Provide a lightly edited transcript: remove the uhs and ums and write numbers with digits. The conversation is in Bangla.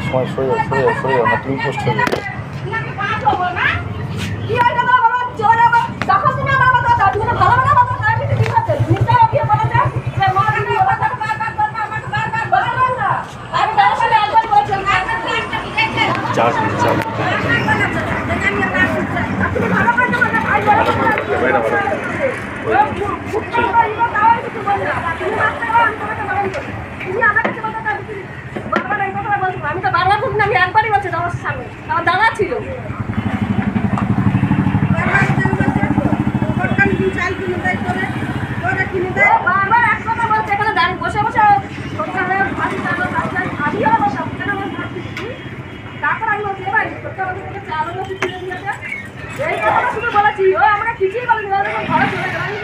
সময় সরে যাও না, তুমি পোস্ট হয়ে যাবে। আমি তো বারবার বলছি, আমি একবারই বলছি আমার সামনে আমার দাদা ছিল। বারবার এক কথা বলছে, এখানে দাঁড়িয়ে বসে বসে তারপর আমি বলছি ভাই এই কথাটা শুধু বলেছি, ও আমরা কিছুই বলিনি, ঘরে চলে গেলাম।